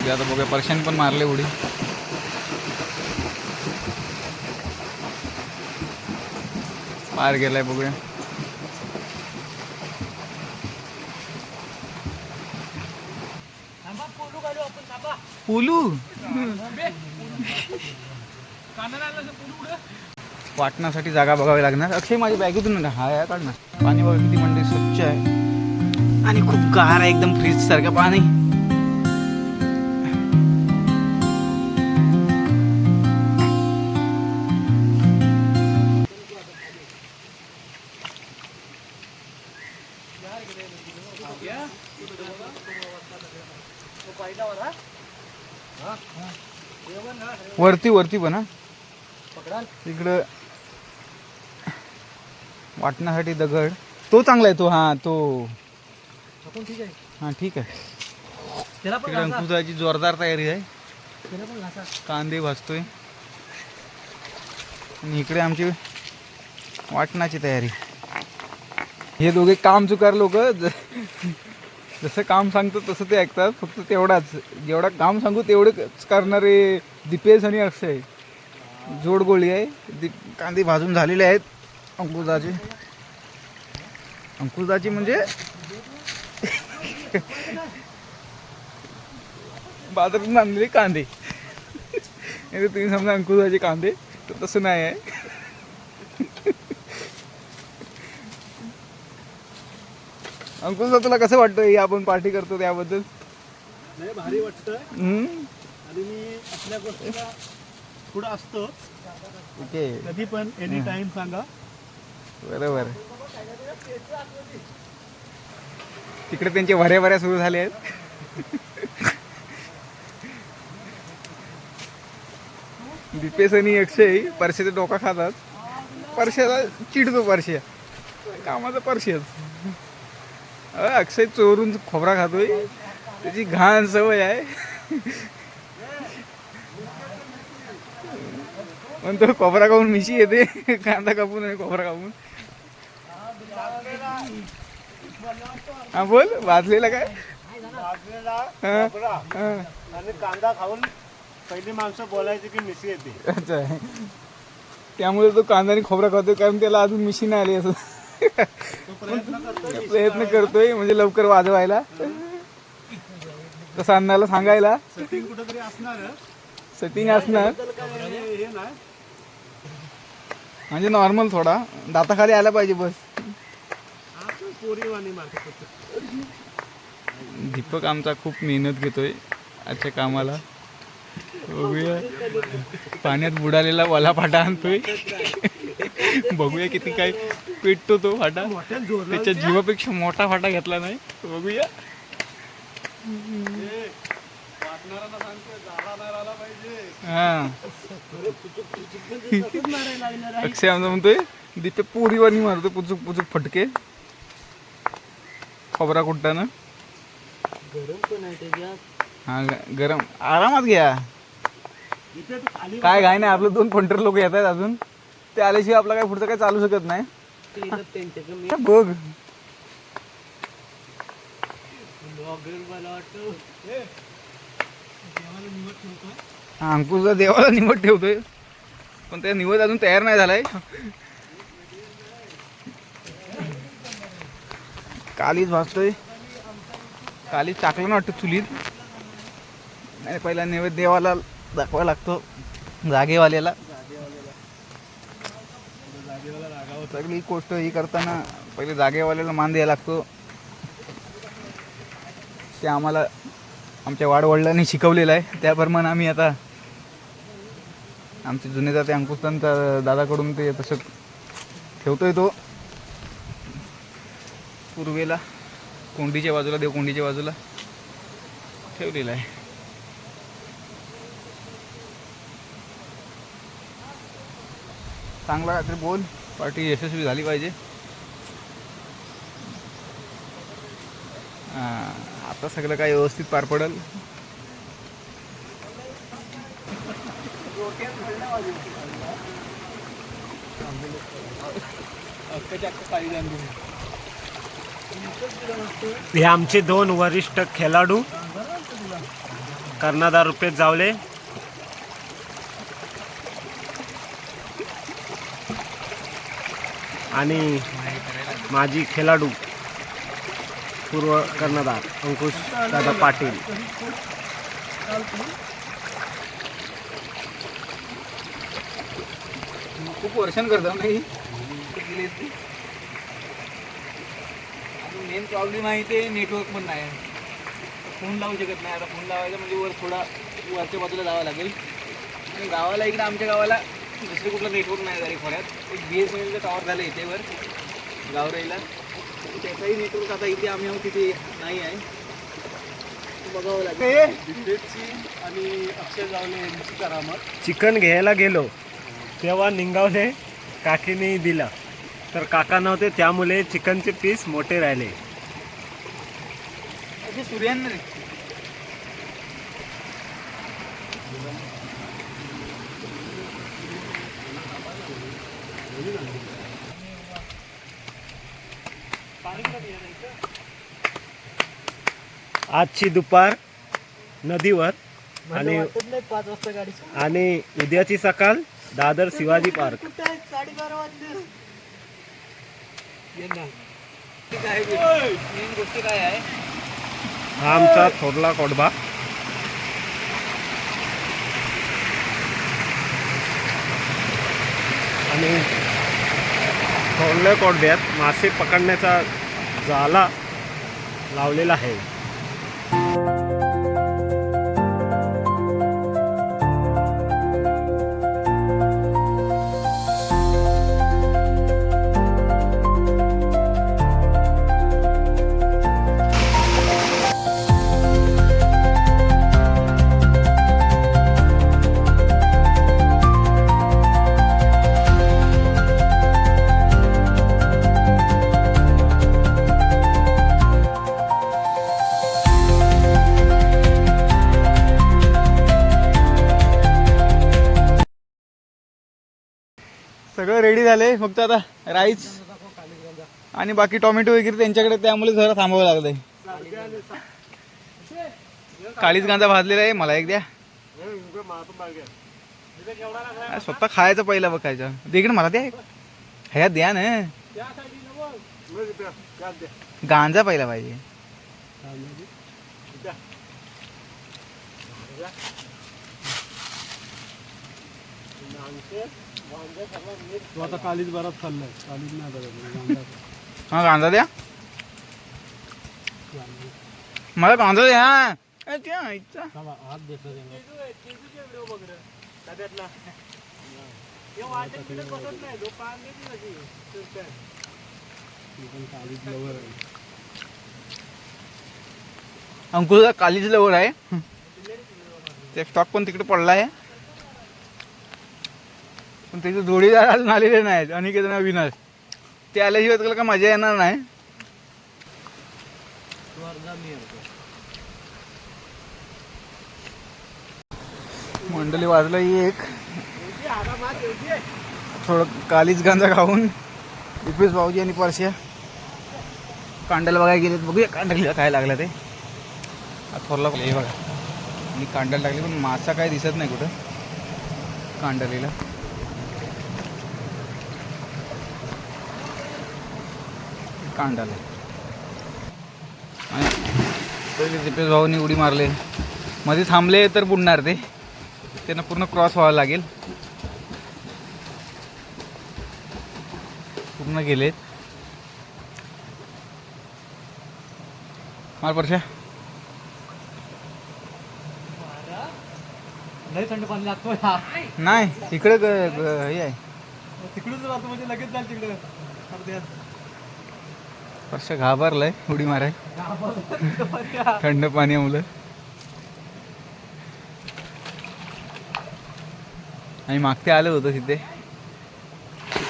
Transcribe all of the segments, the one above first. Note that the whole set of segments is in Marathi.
मध्ये आता बघूया. परशाने पण मारले उडी. पार गेलाय बघूया. पुलू वाटण्यासाठी जागा बघावी लागणार. अक्षय माझ्या बॅगेतून हा या काढ ना. पाणी बघा किती म्हणजे स्वच्छ आहे आणि खूप गार आहे, एकदम फ्रीज सारखं पाणी. वरती वरती पण हा इकडं वाटण्यासाठी दगड तो चांगला आहे तो. हा तो ठीक आहे. हा ठीक आहे. तिकडे अंकुराची जोरदार तयारी आहे. कांदे भाजतोय आणि इकडे आमची वाटण्याची तयारी. हे दोघे काम चुकार लोक. जसं काम सांगतो तसं ते ऐकतात. फक्त तेवढाच, जेवढा काम सांगू तेवढंच करणारे दीपेश आणि अक्षय. जोडगोळी आहे. कांदे भाजून झालेले आहेत अंकुशदाचे. अंकुशदाची म्हणजे बाजारातून आणलेले कांदे. तुम्ही समजा अंकुशदाचे कांदे, तर तसं नाही आहे. अंकुशदा तुला कसं वाटतं आपण पार्टी करतो त्याबद्दल? नाही, भारी वाटतं. आणि मी आपल्या गोष्टीला पुढं असतो. कधी पण एनी टाइम सांगा. बरोबर. तिकडे त्यांचे भऱ्या सुरू झाले आहेत. दीपेश आणि अक्षय परश्याचा डोका खातात. परश्याला चिडतो. परश्या कामाचा परश्याच. अक्षय चोरून खोबरा खातोय. त्याची घाण सवय आहे. पण तो खोबरा खाऊन मिशी येते. कांदा कापून आणि खोबरा कापून. हा बोल. भाजलेला काय? आणि कांदा खाऊन पहिली माणसं बोलायची की मिशी येते. अच्छा. त्यामुळे तो कांदा आणि खोबरा खातोय, कारण त्याला अजून मिशी नाही आली. असं प्रयत्न करतोय म्हणजे लवकर वाजवायला. तसं अन्नाला सांगायला सेटिंग कुठेतरी असणार. सेटिंग असणार हे नाही म्हणजे नॉर्मल थोडा दाताखाली आला पाहिजे बस. दीपक आमचा खूप मेहनत घेतोय आजच्या कामाला. बघूया. पाण्यात बुडालेला वाला फाटा आणतोय. बघूया किती काय पेटतो तो फाटा. त्याच्या जीवापेक्षा मोठा फाटा घेतला नाही. बघूया. हा अक्षय आमचा म्हणतोय दीपक पोरीवानी मारतो पुचूक पुचूक फटके खोबरा कुठताना. हा गरम. आरामात घ्या. काय घाय नाही. आपलं 2 पंटर लोक येत आहेत अजून. ते आल्याशिवाय आपला काय पुढचं काय चालू शकत नाही. बघ अंकुशदा देवाला निवड ठेवतोय, पण त्या निवड अजून तयार नाही झालाय. कालीच भाजतोय. कालीच टाकलं ना वाटतं चुलीत. नाही, पहिला नैवेद्य देवाला दाखवायला लागतो. जागेवाल्याला सगळी गोष्ट ही करताना पहिले जागेवाल्याला मान द्यायला लागतो. ते आम्हाला आमच्या वाडवडिलांनी शिकवलेलं आहे. त्याप्रमाणे आम्ही आता आमचे जुने दाते अंकुशदांचा दादाकडून ते तसं ठेवतोय. तो पूर्वेला कोंडीच्या बाजूला, देवकोंडीच्या बाजूला ठेवलेला आहे. चांगला काहीतरी बोल. पार्टी यशस्वी झाली पाहिजे. आता सगळं काही व्यवस्थित पार पडेल. हे आमचे 2 वरिष्ठ खेळाडू कर्णधार रुपेश जावले आणि माजी खेळाडू पूर्व कर्णधार अंकुश दादा पाटील. खूप वर्षान करतो नाही मेन प्रॉब्लेम आहे ते नेटवर्क पण नाही. फोन लावू शकत नाही. आता फोन लावायचा म्हणजे वर थोडा वरच्या बाजूला जावं लागेल. आणि गावाला इकडे आमच्या गावाला दुसरं कुठलं नेटवर्क नाही झाली खोऱ्यात. एक BSNLचं टॉवर झालं इथे वर गावराईला. त्याचाही नेटवर्क आता इथे आम्ही आहोत तिथे नाही आहे. बघावं लागेल. आणि अक्षय जावले यांची करामत. चिकन घ्यायला गेलो तेव्हा निंगावले काकीने दिला तर काका नव्हते त्यामुळे चिकनचे पीस मोठे राहिले. सूर्यान रे आजची दुपार नदीवर आणि 5 वाजता गाडी आणि उद्याची सकाळ दादर शिवाजी पार्क. 12:30 वाजले. काय मेन गोष्टी काय आहे. हा आमचा थोरला कोडबा. आणि थोरल्या कोडब्यात मासे पकडण्याचा जाला लावलेला आहे. सगळं रेडी झालंय. फक्त आता राईस आणि बाकी टोमॅटो वगैरे त्यांच्याकडे, त्यामुळे जरा थांबावं लागलंय. काळीच कांदा भाजलेला आहे. मला एक द्या. स्वतः खायचं पहिला बघायचं. इकडे मला द्या. ह्या द्या ना. गांजा पहिला पाहिजे. तो आता कालीच बराच खाल्लाय. कालीच नाही बरं. हा गांजा द्या. मला गांजा द्या. हात देतो अंकुशचा कालीच लवर आहे. ते स्टॉक पण तिकडे पडला आहे. पण त्याचे जोडीदार अजून आलेले नाहीत. अनिकेत आणि अविनाश ते आल्याशिवाय त्याला का मजा येणार नाही. मंडळी वाजलं एक. थोडं कालीच गांजा खाऊन रुपेश भाऊजी आणि परश्या कांड्याला बघायला गेलेत. बघूया कांडलीला काय लागलं ते. थोरला हे बघा मी कांड्याला टाकली पण मासा काय दिसत नाही कुठं कांडलीला. कांडाला आणि रुपेश भाऊनी उडी मारले. मध्ये थांबले तर बुडणार ते. त्यांना पूर्ण क्रॉस व्हावं लागेल. पूर्ण गेलेत. मार परश्या. लय थंड पाणी लागतोय. नाही इकडे हे आहे. तिकडूनच जातो म्हणजे लगेच जाईल तिकडे अर्ध्यात. परश्या घाबरलाय उडी माराय. थंड पाण्यामुळे. आणि मागते आलं होतं तिथे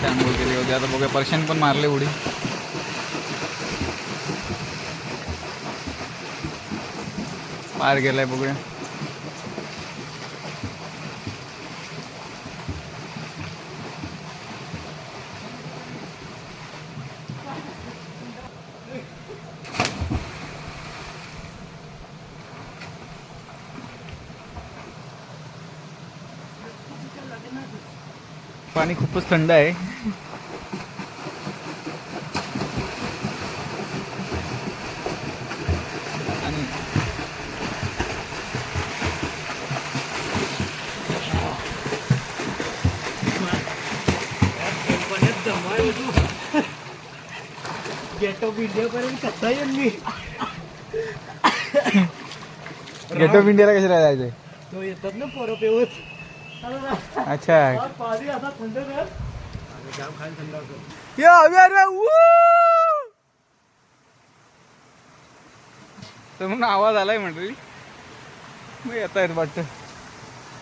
त्यामुळे गेले होते. आता बघा परश्यान पण मारले उडी. पार गेलाय बघूया. पाणी खूपच थंड आहे. आणि गेट ऑफ इंडिया पर्यंत कसा येईल मी. गेट ऑफ इंडियाला कशाला जायचंय? तो येतात ना पोरं पेवत. अच्छा पाणी आता थंड कर. जाम खायला थंड होतं. या अरे तर म्हणून आवाज आलाय मंडळी. मग येता येत वाटतं.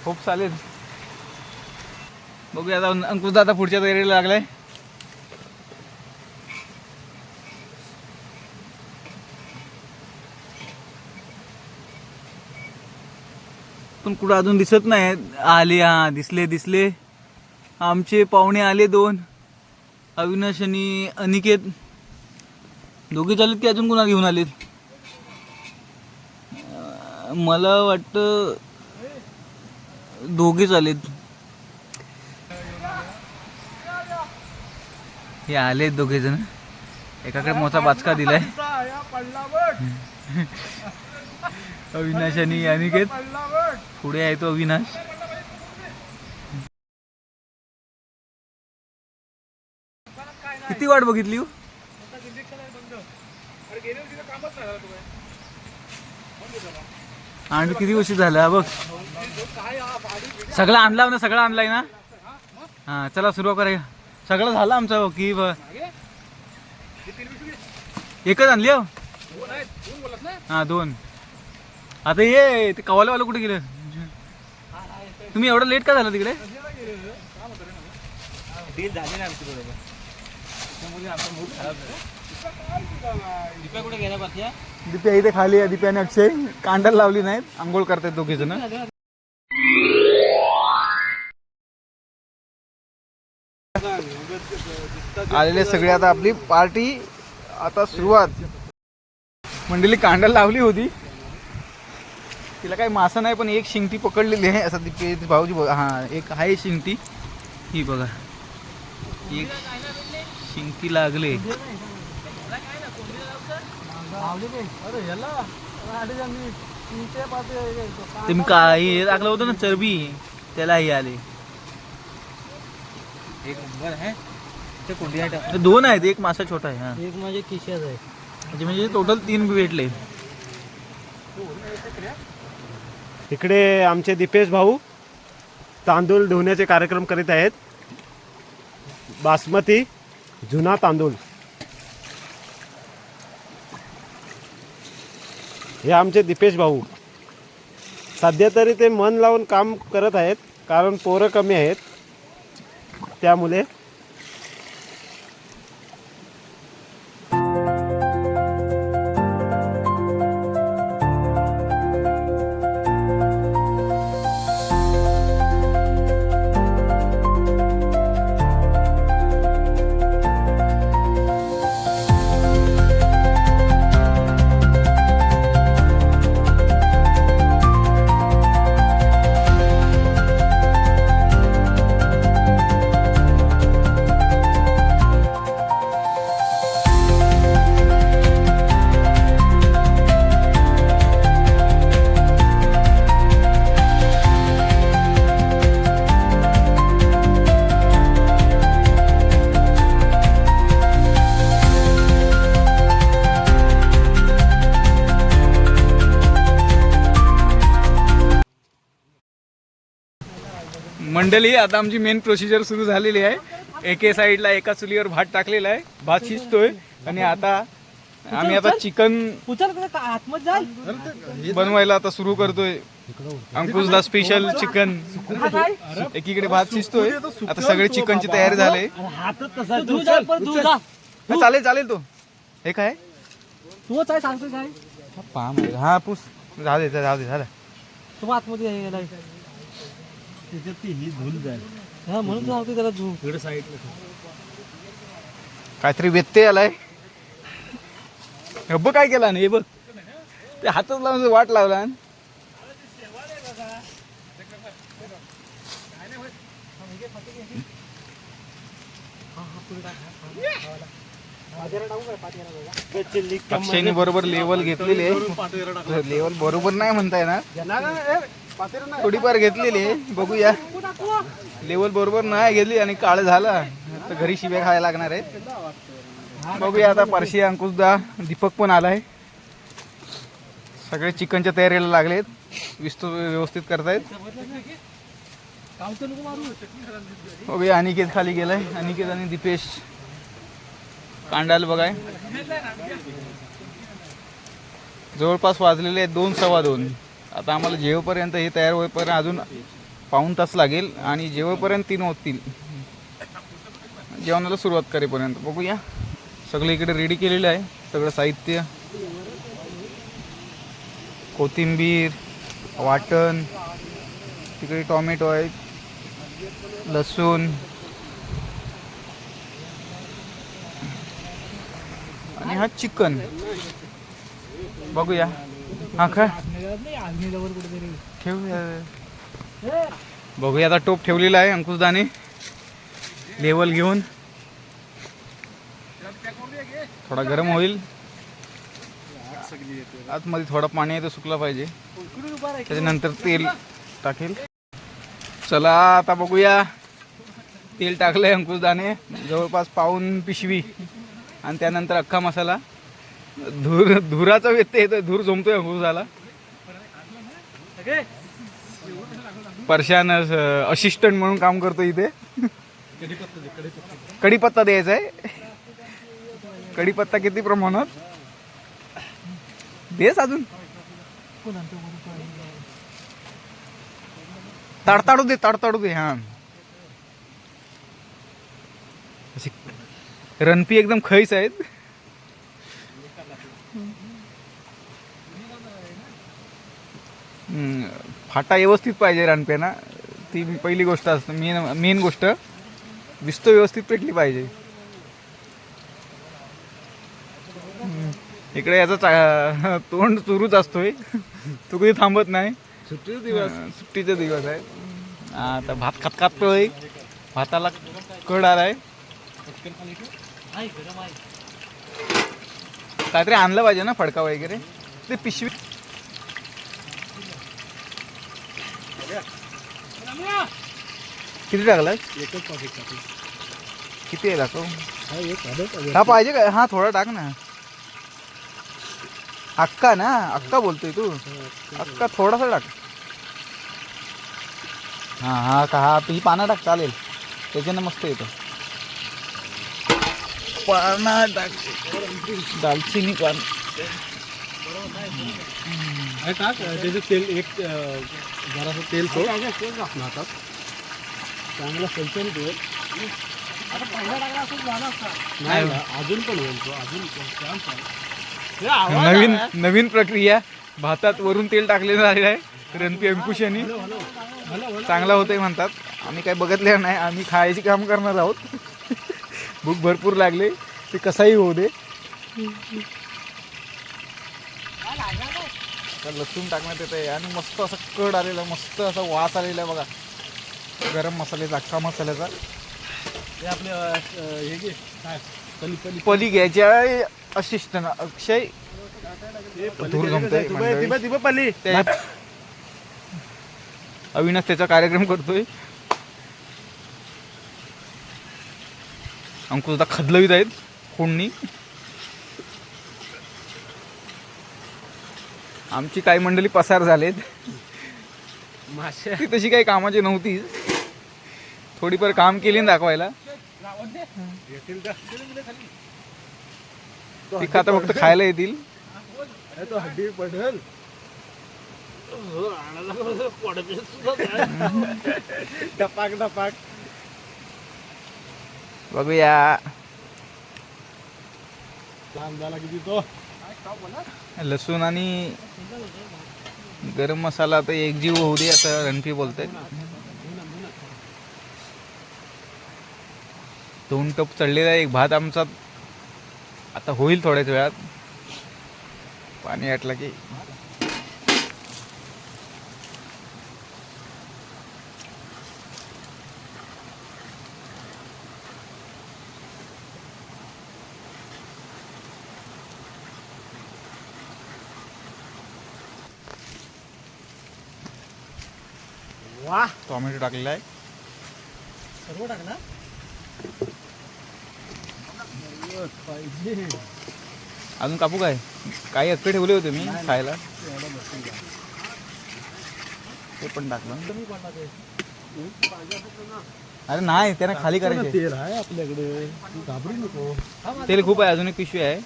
खूप चालेल. बघूया आता. अंकुश दादा पुढच्या तयारीला लागलाय. पण कुठं अजून दिसत नाही. आले, हा दिसले आमचे पाहुणे आले 2. अविनाश आणि अनिकेत दोघे चालेत की अजून कोणा घेऊन आलेत? मला वाटतं दोघेच आलेत. हे आलेत दोघे जण. एकाकडे मोठा बाचका दिलाय. अविनाश आणि अनिकेत. पुढे आहे तो अविनाश. किती वाट बघितली? आणि किती वर्ष झालं बघ. सगळं आणला ना? सगळं आणलाय ना? हा चला सुरुवात करूया. सगळं झालं आमचं की एकच आणली हो. हा 2. आता ये ते कवालेवाला कुठे गेलं? तुम्ही एवढं लेट का झालं तिकडे? डील झाली ना आमची बरोबर. त्यामुळे आमचा मूड खराब झाला. दीपा कुठे गेला बाकी? दिप्या इथे खाली आहे. दिप्याने अक्षय कांडाला लावली नाहीत. आंघोळ करतात दोघे जण. आलेले सगळे. आता आपली पार्टी आता सुरुवात. मंडळी कांडाला लावली होती. तिला काही मासा नाही पण एक शिंगटी पकडलेली आहे. असं दिप्या भाऊजी हा एक आहे शिंगटी. ही बघा एक शिंगटी लागले. तुम्ही काही टाकलं होतं ना चरबी त्यालाही आले. एक नंबर आहे ते. कोणती आहे? 2 आहेत. एक मासा छोटा आहे. हा एक माझे किशाच आहे. म्हणजे टोटल 3 भेटले. इकडे आमचे दीपेश भाऊ तांदूळ धुण्याचे कार्यक्रम करीत आहेत. बासमती जुना तांदूळ. हे आमचे दीपेश भाऊ. सध्या तरी ते मन लावून काम करत आहेत कारण पोरं कमी आहेत त्यामुळे. मंडळी आता आमची मेन प्रोसिजर सुरू झालेली आहे. एके साईडला एका चुलीवर भात टाकलेला आहे. भात शिजतोय आणि आता आम्ही आता चिकन बनवायला आता सुरू करतोय. अंकुशला स्पेशल चिकन. एकीकडे भात शिजतोय. आता सगळे चिकनची तयारी झाली. चालेल चालेल. तो हे काय तू काय सांगतो काय? हा पूस झाले झालं. तू आतमध्ये गेला त्याच्यात ती ही धूल जाईल. हा म्हणून सांगतो त्याला झू इकडे साईडला काहीतरी व्यत्यय आलाय. हे बघ काय केला ना. हे बघ ते हातच लावून वाट लावला. अक्षयने बरोबर लेवल घेतलेली आहे. लेवल बरोबर नाही म्हणता येणार, थोडीफार घेतलेली आहे. बघूया, लेवल बरोबर नाही घेतली आणि काळ झाला तर घरी शिव्या खायला लागणार आहेत. बघूया आता. पारशी, अंकुशदा, दीपक पण आलाय. सगळे चिकनच्या तयारीला लागलेत. विस्तू व्यवस्थित करतायत. बघूया, अनिकेत खाली गेलाय. अनिकेत आणि दीपेश कांडायला बघाय. जवळपास वाजलेले आहेत 2, 2:15. आता आम्हाला जेवपर्यंत हे तयार होईपर्यंत अजून पाऊण तास लागेल आणि जेवपर्यंत 3 होतील, जेवणाला सुरुवात करेपर्यंत. बघूया, सगळं इकडे रेडी केलेलं आहे. सगळं साहित्य, कोथिंबीर, वाटण, तिकडे टोमॅटो आहेत, लसूण आणि हा चिकन. बघूया. हा काय ठेवूया. बघूया आता. टोप ठेवलेला आहे अंकुशदाने लेवल घेऊन. थोडा गरम होईल. आतमध्ये थोडं पाणी आहे, ते सुकलं पाहिजे. त्याच्यानंतर तेल टाकेल. चला आता बघूया. तेल टाकलंय अंकुशदाने, जवळपास पाऊण पिशवी. आणि त्यानंतर अख्खा मसाला. धुराचा व्यत्यय येतोय, धूर जमतोय अंकुशदाला. परशान असिस्टंट म्हणून काम करतो इथे. कढीपत्ता द्यायचा आहे. कढीपत्ता किती प्रमाणात देस अजून? ताडताडू दे, ताडताडू दे. हा, अशी रणपी एकदम खैस आहेत. फाटा व्यवस्थित पाहिजे रणप्याना, ती पहिली गोष्ट असते. मेन गोष्ट विस्तो व्यवस्थित पेटली पाहिजे. इकडे याचा तोंड सुरूच असतोय, तो कधी थांबत नाही. सुट्टीचे दिवस आहे. आता भात खातोय. भाताला कड आलाय. काहीतरी आणलं पाहिजे ना, फडका वगैरे. ते पिशवी किती टाकलाय? एकच पाकिट टाकलं. किती आहे दाखव. हा पाहिजे का? हा थोडा टाक ना. अक्का ना, अक्का बोलतोय तू. अक्का थोडासा टाक. हा हा का, हा ही पानं टाक, चालेल. त्याच्यानं मस्त येतं. पाना टाक, दालचिनी पान टाक. त्याचं तेल एक जरासं तेल सोड हातात. चांगला सलचन होईल. नाही, अजून पण होईल तो. नवीन नवीन प्रक्रिया. भातात वरून तेल टाकलेलं झालेलं आहे रणपी अंकुशाने. चांगला होतंय म्हणतात. आम्ही काही बघितलं नाही, आम्ही खायची काम करणार आहोत. भूक भरपूर लागले, ते कसाही होऊ दे. लसूण टाकण्यात येत आहे आणि मस्त असं कड आलेला, मस्त असा वास आलेला आहे बघा गरम मसाल्याचा, अख्खा मसाल्याचा. हे आपले हे घे काय पली घ्यायच्या असिस्टंट अक्षय धूर जमतोय. पली अविनाश त्याचा कार्यक्रम करतोय. अंकुशदा खदलवीत आहेत कोणी. आमची काही मंडळी पसार झालेत. ती तशी काही कामाची नव्हती, थोडीफार काम केली ना दाखवायला. ती आता फक्त खायला येतील. हड्डी पडल. डपाक डपाक. बघूया. झाला किती तो. लसूण आणि गरम मसाला आता एकजीव होऊ दे असं रणपी बोलतंय. 2 टप चढलेला एक भात आमचा आता होईल थोड्याच वेळात. पाणी आटलं की वा टोमॅटो टाकलेला आहे. सर्व टाकला पाहिजे. अजून कापू काय? काही अक्के ठेवले होते मी खायला, ते पण टाकलं. अरे नाही, त्यांना खाली करायचे. तेल आहे आपल्याकडे, तू घाबरू नको. तेल खूप आहे, अजून एक पिशवी आहे.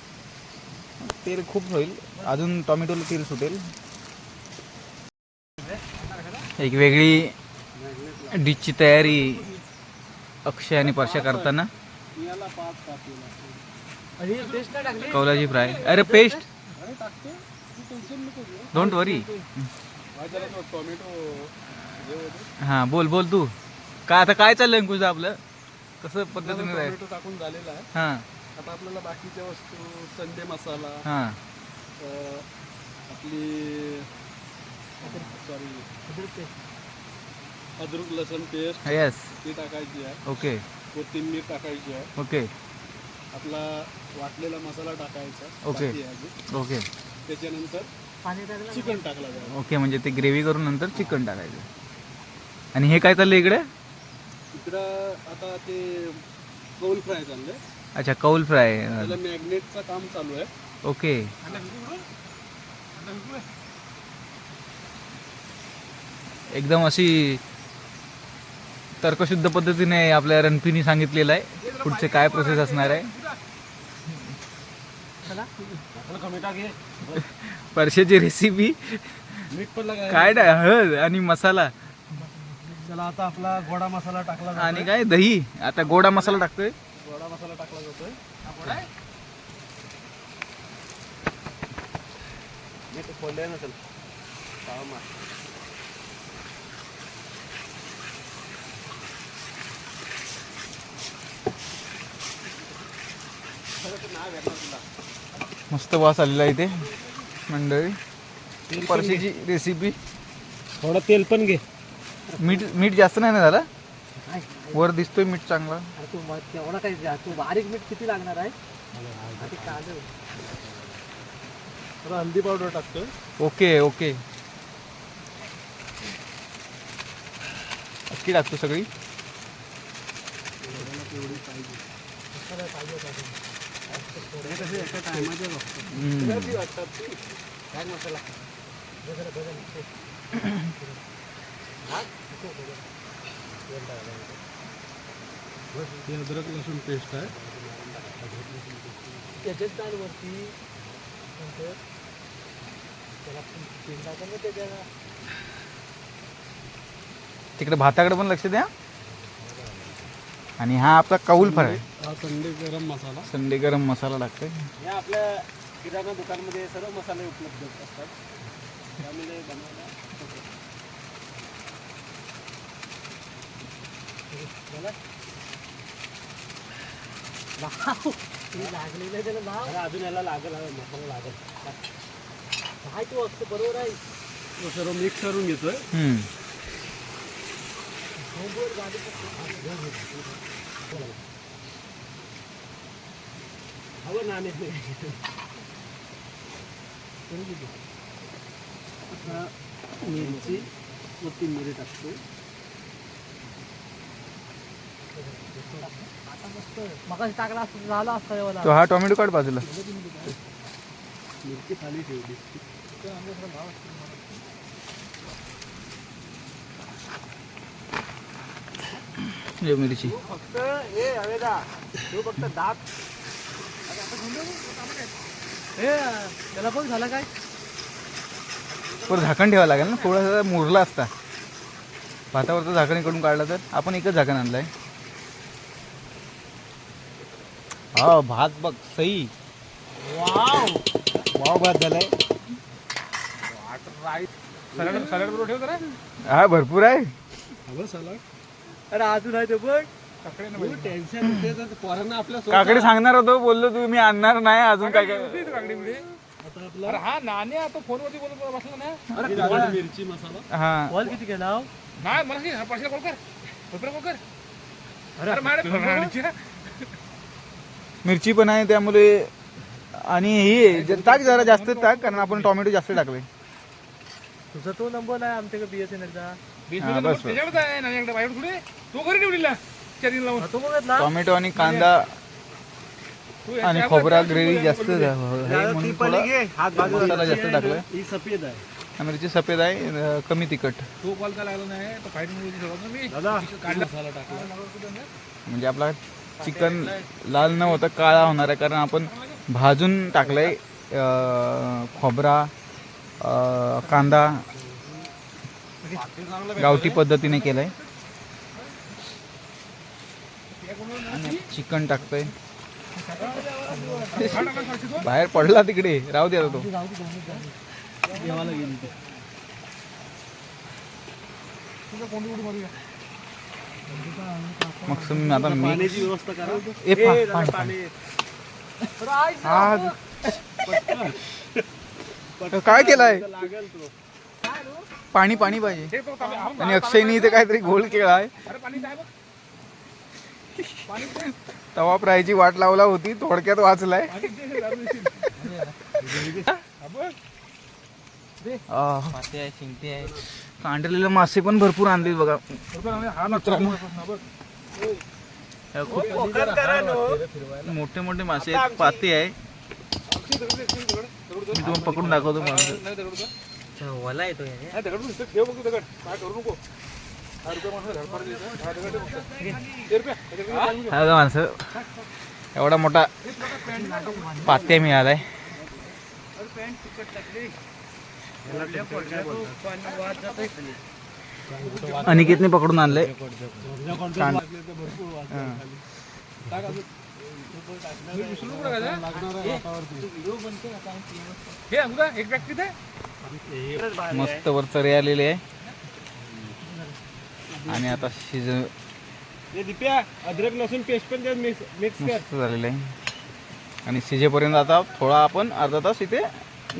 तेल खूप होईल, अजून टोमॅटोला तेल सुटेल. एक वेगळी डिशची तयारी अक्षय आणि परशा करताना. कौलाची फ्राय. अरे पेस्ट, डोंट वरी. हां बोल बोल तू. काय आता काय चाललंय तुझं, आपलं कसं पद्धतीने जायचं? टोमॅटो टाकून झालेला आहे. हां आता आपल्याला बाकीच्या वस्तू, संडे मसाला, हां आपली सॉरी अद्रक लसूण पेस्ट येस. ती टाकायची आहे. ओके कोथिंबीर टाकायची आहे. ओके आपला वाटलेला मसाला टाकायचा. ओके. बाकी आहे अजून. ओके त्याच्यानंतर चिकन टाकला जाईल. ओके. म्हणजे ते ग्रेव्ही करून नंतर चिकन टाकायचं. आणि हे काय चाललंय इकडे? इकडं आता ते कौल फ्राय चाललंय. अच्छा, कौल फ्राय. त्याला मॅग्नेटचं काम चालू आहे. ओके. एकदम अशी तर्कशुद्ध पद्धतीने आपल्या रणपीनी सांगितलेलं आहे पुढचे काय प्रोसेस असणार आहे. परशेची रेसिपी मीठ पण लागायचं. काय हळद आणि मसाला चला आता आपला गोडा मसाला टाकला जातोय. आणि काय दही. आता गोडा मसाला टाकतोय. गोडा मसाला टाकला जातोय. मी ते खोलले नसेल. मस्त वास आलेला इथे मंडळी. परशेची रेसिपी. थोडं तेल पण घे. मीठ मीठ जास्त नाही ना झालं? वर दिसतोय मीठ चांगला. तेवढा काही तू बारीक मीठ किती लागणार आहे? हल्दी पावडर टाकतोय. Okay okay. अक्की टाकतो सगळी. हे अद्रक लसूण पेस्ट आहे. तिकडे भाताकडे पण लक्ष द्या. आणि हा आपला कौल फ्राय. हा संडे गरम मसाला. संडे गरम मसाला टाकतोय. या आपल्या किराणा दुकानमध्ये सर्व मसाले उपलब्ध असतात. त्यामुळे बनवायला अजून याला लागेल मसाला लागेल. काय तू असतो बरोबर आहे. तो सर्व मिक्स करून घेतोय. हवं नाणे मिरची कोथिंबीर टाकतो. मगाशी टाकला असतं झाला असतं. तो हा टोमॅटो काढ बाजूला. मिरची खाली ठेवली. हे मिरची. फक्त हे हवेदा तू फक्त दात त्याला पण झालं काय. वर झाकण ठेवावं लागेल ना, थोडासा मुरला असता. भातावरचं झाकण इकडून काढलं तर. आपण एकच झाकण आणलंय. हा भात बघ सई. वाव वाव भात झालाय. सलाड सलाड बरोबर ठेव जरा. हा भरपूर आहे. हवं सलाड. अरे अजून आहे ते बघ. टेन्शन होते तर पोरांना आपल्या काकडे सांगणार होतो, बोललो तुम्ही आणणार नाही. अजून काय काय आता आपला हा नाणे आता फोनवरती बोलत बसला ना. अरे मिरची मसाला. हा कॉल किती केला. नाही मला की पाचशे कॉल कर. पेपर कॉल कर. अरे मॅडम मिरची पण आहे त्यामुळे. आणि ही टाक जरा जास्त टाक, कारण आपण टोमॅटो जास्त टाकले. तुझा तो नंबर आहे आमच्याकडे BSNL चा. हा, बस, बस. त्याच्यावरच आहे ना बाहेर थोडी तो घरी ठेवलेला चॅरिंग लावून तो बघितला टोमॅटो आणि कांदा तू आणि याच्या खोबरा अगोदर ग्रेव्ही जास्त बोलू दे. आहे म्हणून ती थोडा पण घे हात बाजूला मसाला जास्त टाकलाय. ही सफेद आहे मिरची सफेद आहे कमी तिखट. तो कॉल का लागला नाही तो फाईट मध्ये ठेवला मी दादा काढला मसाला टाकला म्हणजे आपला चिकन लाल न होता काळा होणार आहे कारण आपण भाजून टाकलंय खोबरा कांदा गावठी पद्धतीने केलंय आणि चिकन टाकतोय. बाहेर पडला तिकडे राहू दे आता तो. देवाला गेली ते. मग तुम्ही आता मी पाण्याची व्यवस्था करा ए, पाणी. हा. काय केलाय लागेल तो पाणी पाणी पाहिजे हे तो तांबे- हा, आणि अक्षयनी इथे काहीतरी गोल केलाय. अरे पाणी काय बघ पाणी दे. तवा फ्रायची वाट लावला होती थोडक्यात वाचलाय. पाणी दे, दारू देशील. हा, बघ. कांडलेले मासे पण भरपूर आणले बघा. बरोबर आहे, हा लागतो ना, बघ. खूप मोठे मोठे मासे आहेत पाते आहे. मी तुम्हाला पकडून दाखवतो मासे. नाही दगड उचल. वला येतो नाही, दगड उचल. ठेव बघ तू दगड काय करू नको. 10 रुपये माणसं धडपड द्यायचं. हा, दगड ठेव फक्त. 10 रुपये. त्याच्याकडे पाणी घे. हा बघा माणसं एवढा मोठा पाते मिळालाय. अनिकेतने पकडून आणलंय. कांदा. हा. मी विसरून नको टाकायचं. हे अंगुदा एक बॅग तिथे मस्त वर तरी आलेले आहे आणि आता हे दिप्या अद्रक लसूण पेस्ट पण मिक्स कर मस्त झालेलं आहे आणि शिजेपर्यंत आता थोडा आपण अर्धा तास इथे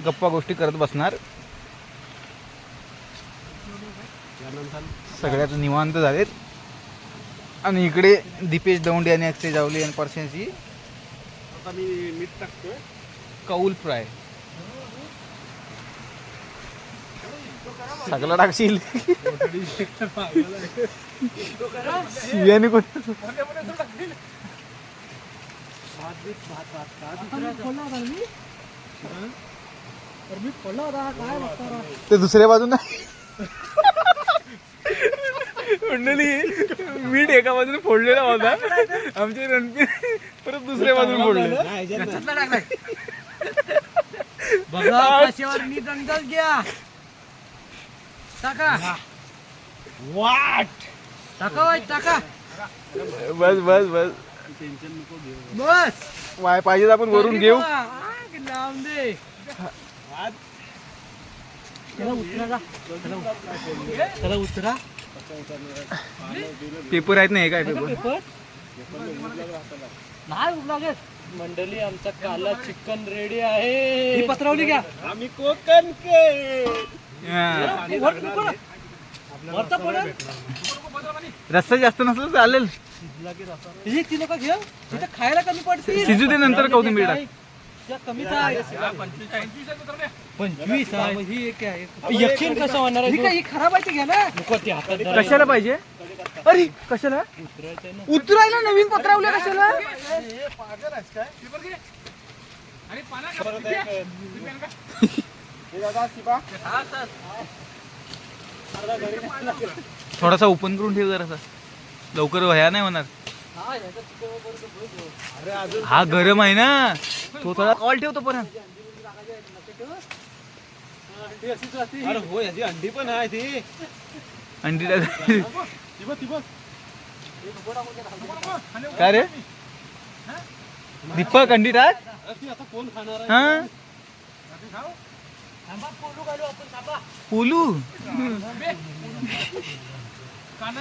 गप्पा गोष्टी करत बसणार. सगळ्यात निवांत झालेत आणि इकडे दीपेश दौंडे आणि अक्षय जावली आणि परशांची आता मी मीठ टाकतोय कौल फ्राय. सगळं टाकशील शिव्याने कोण मी पडला होता काय बघता ते दुसऱ्या बाजून मंडळी मीठ एका बाजूने फोडलेला होता आमचे रणपीर परत दुसऱ्या बाजूने फोडले. बघा कशावर मी दंगल घ्या टाका वाट टाका वाईट टाका बस बस बस टेन्शन नको घेऊ बस वाय पाहिजे तर आपण वरून घेऊ. लावून दे त्याला उतरा जा. त्याला उतरा पेपर आहेत ना हे काय पेपर नाही उठला मंडळी आमचा काला चिकन रेडी आहे. ही पत्रवली घ्या आम्ही कोकण के हा. वरचा पडेल रस्ता जास्त नसला तर चालेल. ही ती लोक घेऊ तिथं खायला कमी पडते शिजू दे नंतर कोथिंबीर टाक. कमीच आहे 25 आहे ही एक आहे यकीन कसं होणार आहे ही खराब आहे ते घ्या ना नको ते हातात कशाला पाहिजे अरे कशाला उतरायला नवीन पत्रावल्या कशाला पेपर घे आणि पाण्यात थोडासा ओपन करून ठेव जरासा लवकर वह्या नाही होणार. हा गरम आहे ना तो थोडा कॉल ठेवतो पर्यंत. अरे हो याची अंडी पण आहे ती अंडी काय रे दीपक अंडी टाक. आता कोण खाणार हा पोलू कांदा